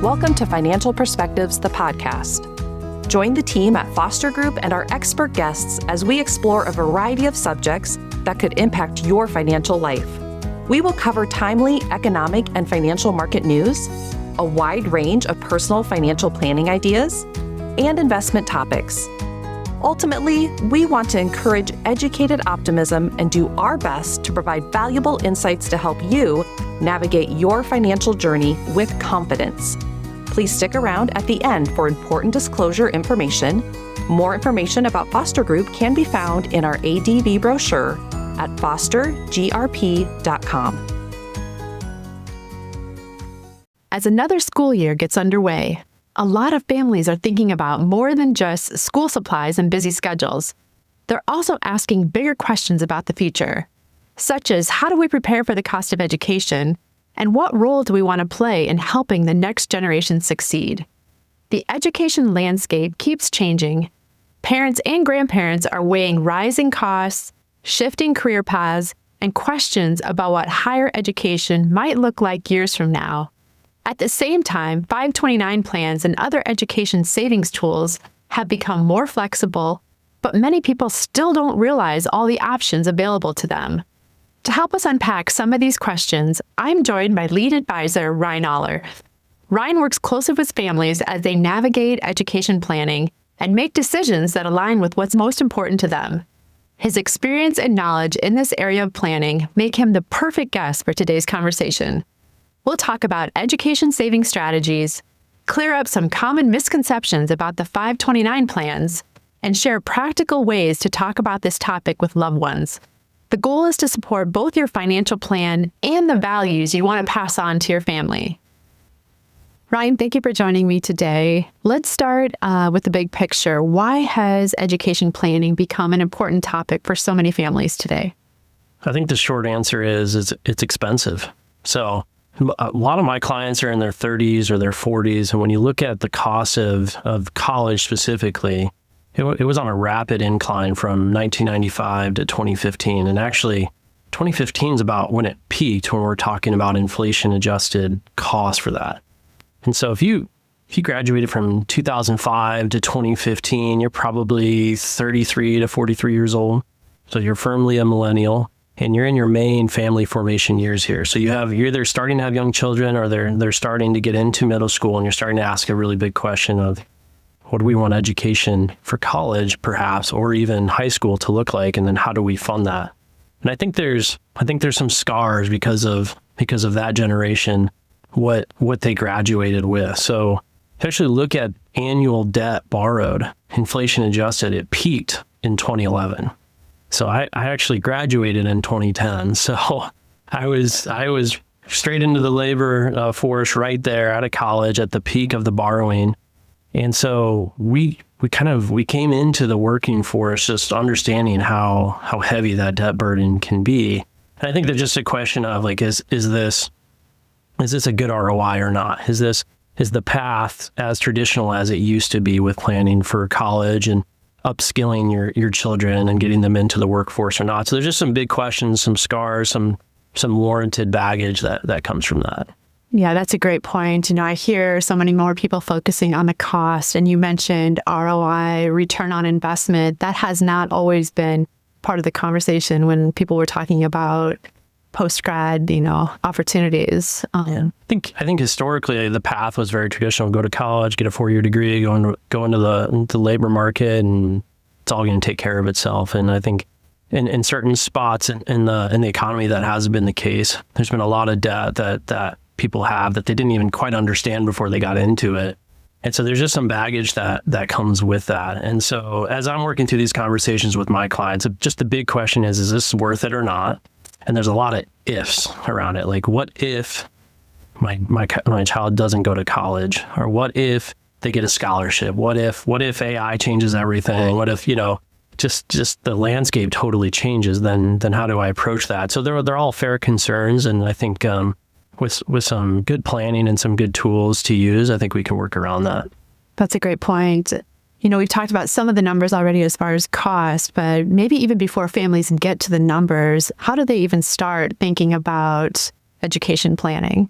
Welcome to Financial Perspectives, the podcast. Join the team at Foster Group and our expert guests as we explore a variety of subjects that could impact your financial life. We will cover timely economic and financial market news, a wide range of personal financial planning ideas, and investment topics. Ultimately, we want to encourage educated optimism and do our best to provide valuable insights to help you navigate your financial journey with confidence. Please stick around at the end for important disclosure information. More information about Foster Group can be found in our ADV brochure at fostergrp.com. As another school year gets underway, a lot of families are thinking about more than just school supplies and busy schedules. They're also asking bigger questions about the future, such as how do we prepare for the cost of education, and what role do we want to play in helping the next generation succeed? The education landscape keeps changing. Parents and grandparents are weighing rising costs, shifting career paths, and questions about what higher education might look like years from now. At the same time, 529 plans and other education savings tools have become more flexible, but many people still don't realize all the options available to them. To help us unpack some of these questions, I'm joined by lead advisor Ryne Oller. Ryne works closely with families as they navigate education planning and make decisions that align with what's most important to them. His experience and knowledge in this area of planning make him the perfect guest for today's conversation. We'll talk about education saving strategies, clear up some common misconceptions about the 529 plans, and share practical ways to talk about this topic with loved ones. The goal is to support both your financial plan and the values you want to pass on to your family. Ryne, thank you for joining me today. Let's start with the big picture. Why has education planning become an important topic for so many families today? I think the short answer is it's expensive. So a lot of my clients are in their 30s or their 40s, and when you look at the cost of college specifically, it was on a rapid incline from 1995 to 2015. And actually, 2015 is about when it peaked, when we're talking about inflation-adjusted costs for that. And so if you graduated from 2005 to 2015, you're probably 33 to 43 years old. So you're firmly a millennial. And you're in your main family formation years here. So you're either starting to have young children or they're starting to get into middle school, and you're starting to ask a really big question of what do we want education for college perhaps, or even high school to look like, and then how do we fund that? And I think there's some scars because of that generation, what they graduated with. So especially look at annual debt borrowed, inflation adjusted, it peaked in 2011. So I actually graduated in 2010. So I was straight into the labor force right there out of college at the peak of the borrowing. And so we came into the working force just understanding how heavy that debt burden can be. And I think there's just a question of like, is this a good ROI or not? Is the path as traditional as it used to be with planning for college and upskilling your children and getting them into the workforce or not? So there's just some big questions, some scars, some warranted baggage that comes from that. Yeah, that's a great point. I hear so many more people focusing on the cost, and you mentioned ROI, return on investment. That has not always been part of the conversation when people were talking about post-grad, opportunities. I think historically the path was very traditional. Go to college, get a 4-year degree, go into the labor market, and it's all going to take care of itself. And I think in certain spots in the economy that has been the case. There's been a lot of debt that people have that they didn't even quite understand before they got into it. And so there's just some baggage that comes with that. And so as I'm working through these conversations with my clients, just the big question is this worth it or not? And there's a lot of ifs around it. Like, what if my child doesn't go to college? Or what if they get a scholarship? What if AI changes everything? What if, just the landscape totally changes? Then how do I approach that? So they're all fair concerns. And I think with some good planning and some good tools to use, I think we can work around that. That's a great point. We've talked about some of the numbers already as far as cost, but maybe even before families get to the numbers, how do they even start thinking about education planning?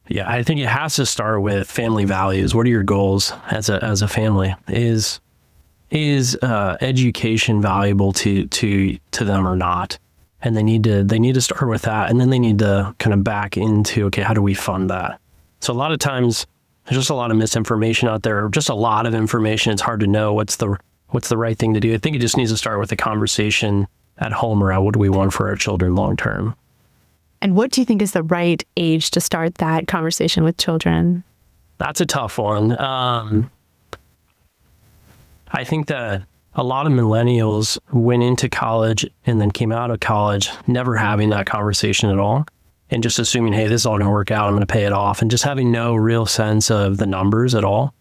Yeah, I think it has to start with family values. What are your goals as a family? Is education valuable to them or not? And they need to start with that, and then they need to kind of back into, okay, how do we fund that? So a lot of times there's just a lot of misinformation out there, just a lot of information. It's hard to know what's the right thing to do. I think it just needs to start with a conversation at home around what do we want for our children long term. And what do you think is the right age to start that conversation with children? That's a tough one. I think that a lot of millennials went into college and then came out of college never having that conversation at all, and just assuming, hey, this is all going to work out, I'm going to pay it off, and just having no real sense of the numbers at all.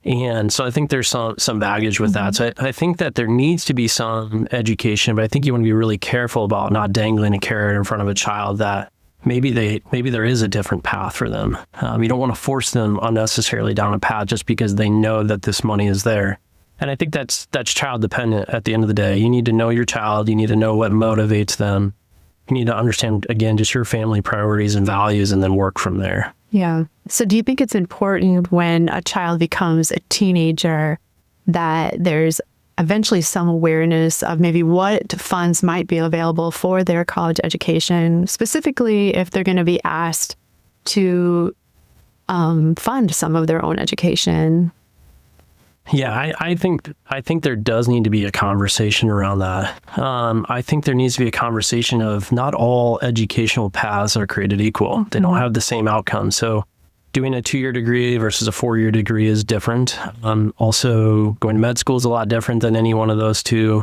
And so I think there's some baggage with that. So I think that there needs to be some education, but I think you want to be really careful about not dangling a carrot in front of a child that maybe there is a different path for them. You don't want to force them unnecessarily down a path just because they know that this money is there. And I think that's child dependent at the end of the day. You need to know your child. You need to know what motivates them. You need to understand, again, just your family priorities and values, and then work from there. Yeah. So do you think it's important when a child becomes a teenager that there's eventually some awareness of maybe what funds might be available for their college education, specifically if they're going to be asked to fund some of their own education? Yeah, I think there does need to be a conversation around that. I think there needs to be a conversation of not all educational paths are created equal. They don't have the same outcome. So doing a 2-year degree versus a 4-year degree is different. Also, going to med school is a lot different than any one of those two.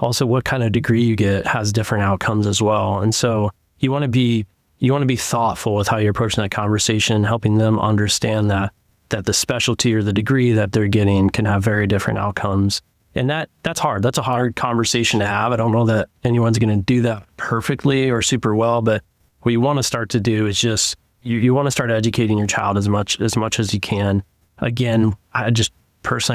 Also, what kind of degree you get has different outcomes as well. And so you want to be thoughtful with how you're approaching that conversation, helping them understand that the specialty or the degree that they're getting can have very different outcomes. And that's hard. That's a hard conversation to have. I don't know that anyone's going to do that perfectly or super well, but what you want to start to do is just, you want to start educating your child as much as you can. Again, I'd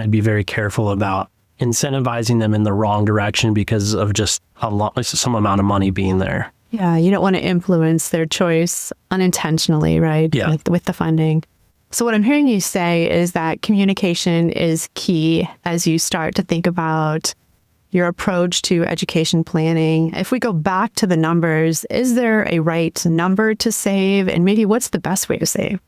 be very careful about incentivizing them in the wrong direction because of just some amount of money being there. Yeah, you don't want to influence their choice unintentionally, right? Yeah. With the funding. So what I'm hearing you say is that communication is key as you start to think about your approach to education planning. If we go back to the numbers, is there a right number to save? And maybe what's the best way to save?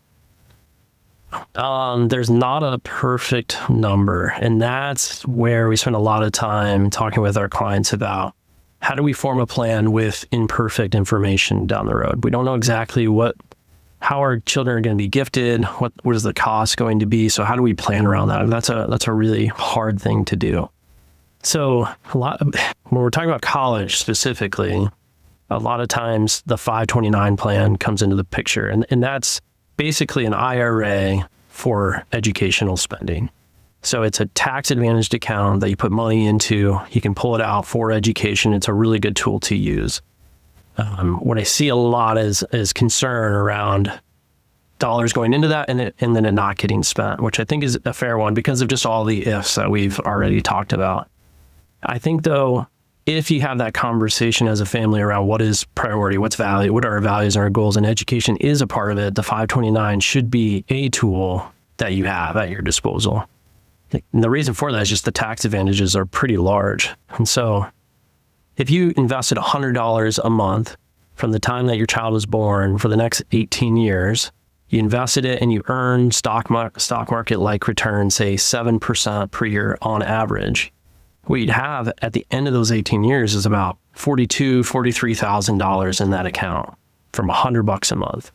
There's not a perfect number. And that's where we spend a lot of time talking with our clients about how do we form a plan with imperfect information down the road. We don't know exactly how our children are going to be gifted, what is the cost going to be. So how do we plan around that? And that's a really hard thing to do. So when we're talking about college specifically, a lot of times the 529 plan comes into the picture. And that's basically an IRA for educational spending. So it's a tax advantaged account that you put money into. You can pull it out for education. It's a really good tool to use. What I see a lot is concern around dollars going into that and then it not getting spent, which I think is a fair one because of just all the ifs that we've already talked about. I think, though, if you have that conversation as a family around what is priority, what's value, what are our values and our goals, and education is a part of it, the 529 should be a tool that you have at your disposal. And the reason for that is just the tax advantages are pretty large. And so if you invested $100 a month from the time that your child was born for the next 18 years, you invested it and you earn stock market-like returns, say 7% per year on average, what you'd have at the end of those 18 years is about $43,000 in that account from $100 a month.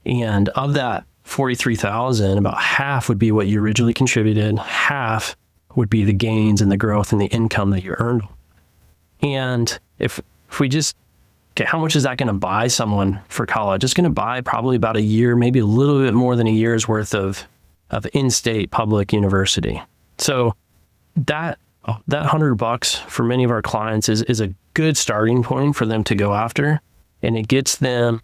And of that $43,000, about half would be what you originally contributed, half would be the gains and the growth and the income that you earned. And if we just, okay, how much is that going to buy someone for college? It's going to buy probably about a year, maybe a little bit more than a year's worth of in-state public university. So that $100 for many of our clients is a good starting point for them to go after, and it gets them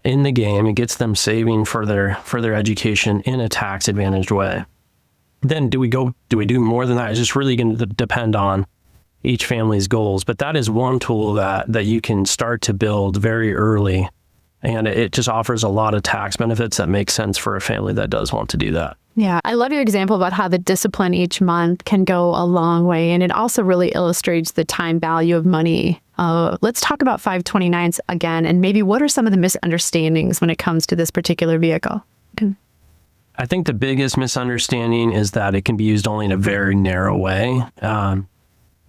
in the game. It gets them saving for their education in a tax advantaged way. Then do we do more than that? It's just really going to depend on each family's goals, but that is one tool that you can start to build very early And it just offers a lot of tax benefits that make sense for a family that does want to do that. Yeah, I love your example about how the discipline each month can go a long way. And it also really illustrates the time value of money. Let's talk about 529s again. And maybe what are some of the misunderstandings when it comes to this particular vehicle? I think the biggest misunderstanding is that it can be used only in a very narrow way.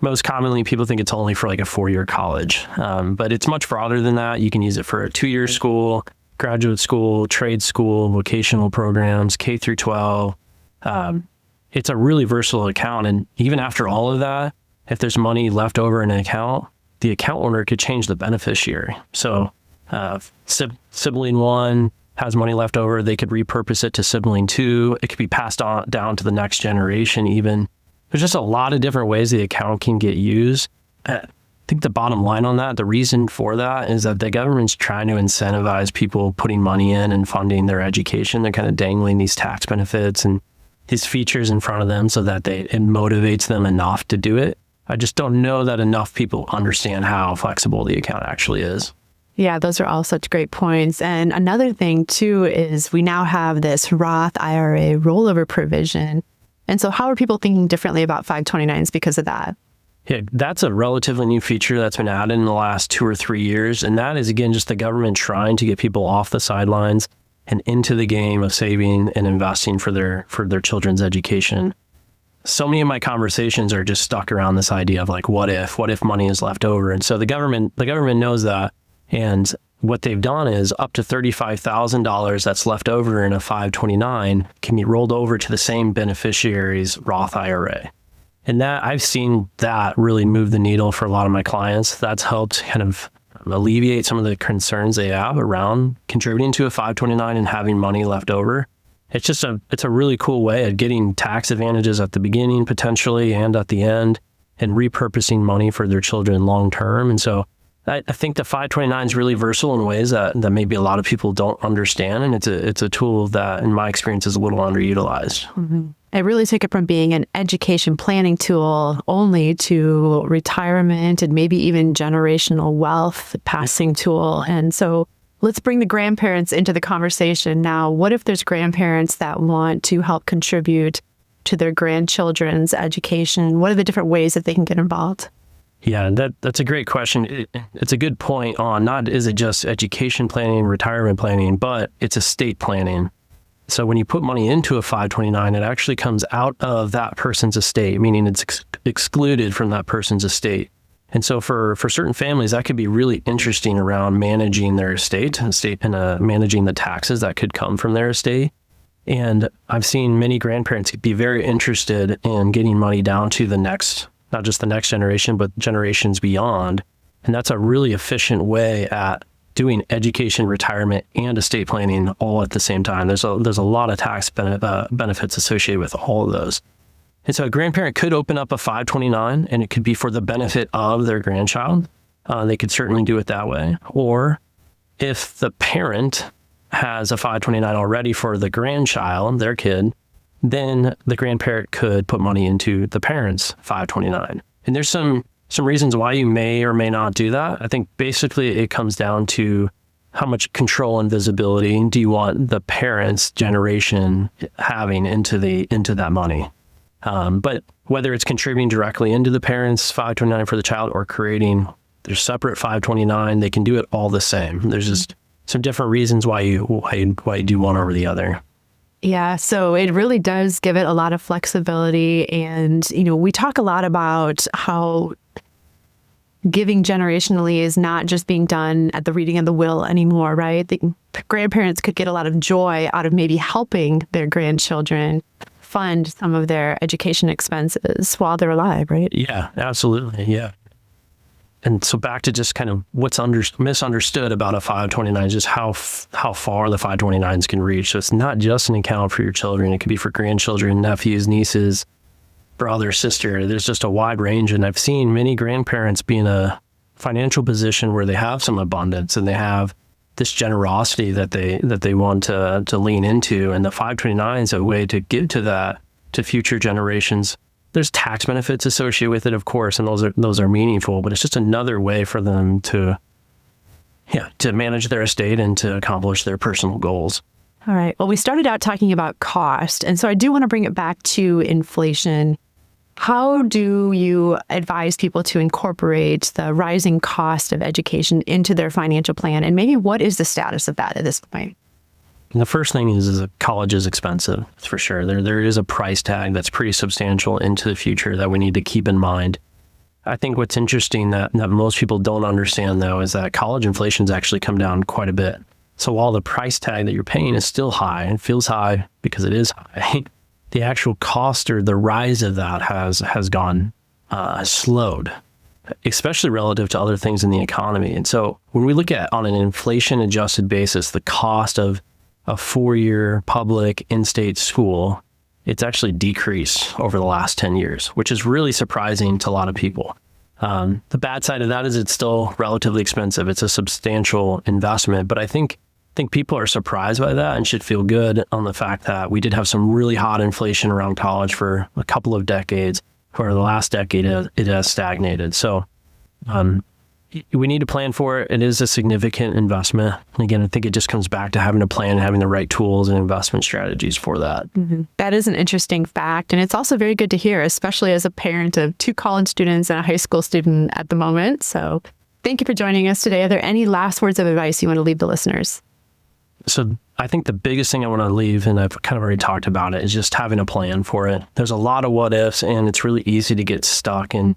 Most commonly, people think it's only for like a 4-year college, but it's much broader than that. You can use it for a 2-year school, graduate school, trade school, vocational programs, K through 12. It's a really versatile account. And even after all of that, if there's money left over in an account, the account owner could change the beneficiary. So sibling 1 has money left over, they could repurpose it to sibling 2. It could be passed on down to the next generation even. There's just a lot of different ways the account can get used. I think the bottom line on that, the reason for that is that the government's trying to incentivize people putting money in and funding their education. They're kind of dangling these tax benefits and these features in front of them so that it motivates them enough to do it. I just don't know that enough people understand how flexible the account actually is. Yeah, those are all such great points. And another thing, too, is we now have this Roth IRA rollover provision. And so how are people thinking differently about 529s because of that? Yeah, that's a relatively new feature that's been added in the last 2 or 3 years. And that is, again, just the government trying to get people off the sidelines and into the game of saving and investing for their children's education. So many of my conversations are just stuck around this idea of like, what if money is left over? And so the government knows that. And what they've done is up to $35,000 that's left over in a 529 can be rolled over to the same beneficiary's Roth IRA. And that I've seen that really move the needle for a lot of my clients. That's helped kind of alleviate some of the concerns they have around contributing to a 529 and having money left over. It's a really cool way of getting tax advantages at the beginning potentially and at the end and repurposing money for their children long term. And so I think the 529 is really versatile in ways that maybe a lot of people don't understand. And it's a tool that, in my experience, is a little underutilized. Mm-hmm. It really took it from being an education planning tool only to retirement and maybe even generational wealth passing tool. And so let's bring the grandparents into the conversation now. What if there's grandparents that want to help contribute to their grandchildren's education? What are the different ways that they can get involved? Yeah, that's a great question. It's a good point on not is it just education planning, retirement planning, but it's estate planning. So when you put money into a 529, it actually comes out of that person's estate, meaning it's excluded from that person's estate. And so for certain families, that could be really interesting around managing their estate and managing the taxes that could come from their estate. And I've seen many grandparents be very interested in getting money down to the next, not just the next generation, but generations beyond. And that's a really efficient way at doing education, retirement, and estate planning all at the same time. There's a lot of tax benefits associated with all of those. And so a grandparent could open up a 529, and it could be for the benefit of their grandchild. They could certainly do it that way. Or if the parent has a 529 already for the grandchild, their kid, then the grandparent could put money into the parent's 529. And there's some reasons why you may or may not do that. I think basically it comes down to how much control and visibility do you want the parent's generation having into that money. But whether it's contributing directly into the parent's 529 for the child or creating their separate 529, they can do it all the same. There's just some different reasons why you do one over the other. Yeah, so it really does give it a lot of flexibility. And, we talk a lot about how giving generationally is not just being done at the reading of the will anymore, right? The grandparents could get a lot of joy out of maybe helping their grandchildren fund some of their education expenses while they're alive, right? Yeah, absolutely. Yeah. And so back to just kind of what's misunderstood about a 529 is just how far the 529s can reach. So it's not just an account for your children. It could be for grandchildren, nephews, nieces, brother, sister. There's just a wide range. And I've seen many grandparents be in a financial position where they have some abundance and they have this generosity that they want to lean into. And the 529 is a way to give to that to future generations. There's tax benefits associated with it, of course, and those are meaningful, but it's just another way for them to to manage their estate and to accomplish their personal goals. All right. Well, we started out talking about cost, and so I do want to bring it back to inflation. How do you advise people to incorporate the rising cost of education into their financial plan? And maybe what is the status of that at this point? And the first thing is that college is expensive, for sure. There is a price tag that's pretty substantial into the future that we need to keep in mind. I think what's interesting that most people don't understand, though, is that college inflation's actually come down quite a bit. So while the price tag that you're paying is still high, and feels high because it is high, the actual cost or the rise of that has gone slowed, especially relative to other things in the economy. And so when we look at on an inflation-adjusted basis, the cost of a 4-year public in-state school, it's actually decreased over the last 10 years, which is really surprising to a lot of people. The bad side of that is it's still relatively expensive. It's a substantial investment, but I think people are surprised by that and should feel good on the fact that we did have some really hot inflation around college for a couple of decades. For the last decade, it has stagnated. So we need to plan for it. It is a significant investment. And again, I think it just comes back to having a plan and having the right tools and investment strategies for that. Mm-hmm. That is an interesting fact. And it's also very good to hear, especially as a parent of 2 college students and a high school student at the moment. So thank you for joining us today. Are there any last words of advice you want to leave the listeners? So I think the biggest thing I want to leave, and I've kind of already talked about it, is just having a plan for it. There's a lot of what ifs, and it's really easy to get stuck in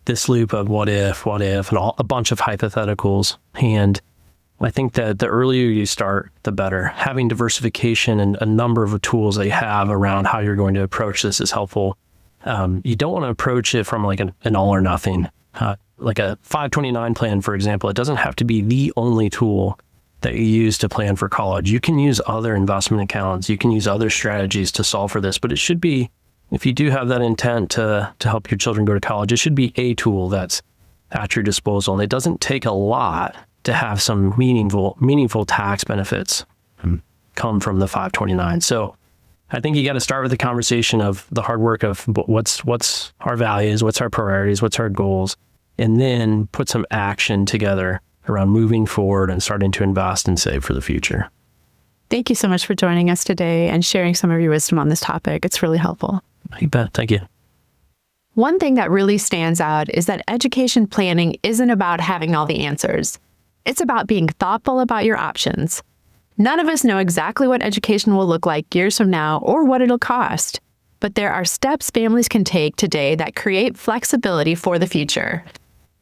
this loop of what if, and a bunch of hypotheticals. And I think that the earlier you start, the better. Having diversification and a number of tools that you have around how you're going to approach this is helpful. You don't want to approach it from like an all or nothing. Like a 529 plan, for example, it doesn't have to be the only tool that you use to plan for college. You can use other investment accounts. You can use other strategies to solve for this, but it should be, if you do have that intent to help your children go to college, it should be a tool that's at your disposal. And it doesn't take a lot to have some meaningful tax benefits come from the 529. So I think you got to start with the conversation of the hard work of what's our values, what's our priorities, what's our goals, and then put some action together around moving forward and starting to invest and save for the future. Thank you so much for joining us today and sharing some of your wisdom on this topic. It's really helpful. You bet. Thank you. One thing that really stands out is that education planning isn't about having all the answers. It's about being thoughtful about your options. None of us know exactly what education will look like years from now or what it'll cost, but there are steps families can take today that create flexibility for the future.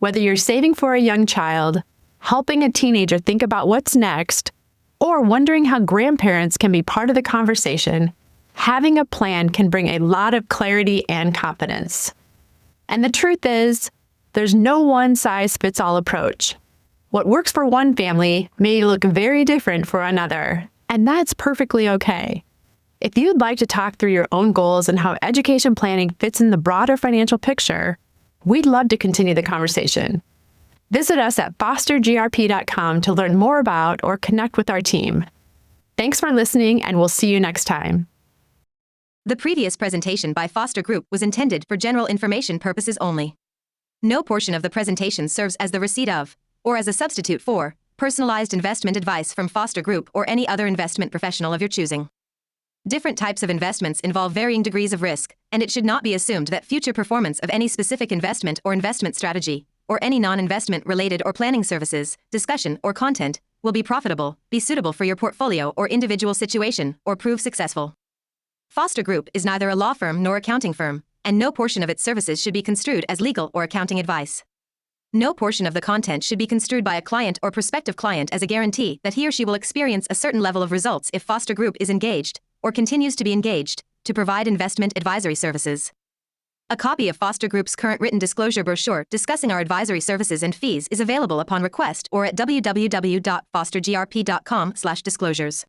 Whether you're saving for a young child, helping a teenager think about what's next, or wondering how grandparents can be part of the conversation, having a plan can bring a lot of clarity and confidence. And the truth is, there's no one-size-fits-all approach. What works for one family may look very different for another, and that's perfectly okay. If you'd like to talk through your own goals and how education planning fits in the broader financial picture, we'd love to continue the conversation. Visit us at fostergrp.com to learn more about or connect with our team. Thanks for listening, and we'll see you next time. The previous presentation by Foster Group was intended for general information purposes only. No portion of the presentation serves as the receipt of, or as a substitute for, personalized investment advice from Foster Group or any other investment professional of your choosing. Different types of investments involve varying degrees of risk, and it should not be assumed that future performance of any specific investment or investment strategy, or any non-investment related or planning services, discussion, or content, will be profitable, be suitable for your portfolio or individual situation, or prove successful. Foster Group is neither a law firm nor accounting firm, and no portion of its services should be construed as legal or accounting advice. No portion of the content should be construed by a client or prospective client as a guarantee that he or she will experience a certain level of results if Foster Group is engaged, or continues to be engaged, to provide investment advisory services. A copy of Foster Group's current written disclosure brochure discussing our advisory services and fees is available upon request or at www.fostergrp.com/disclosures.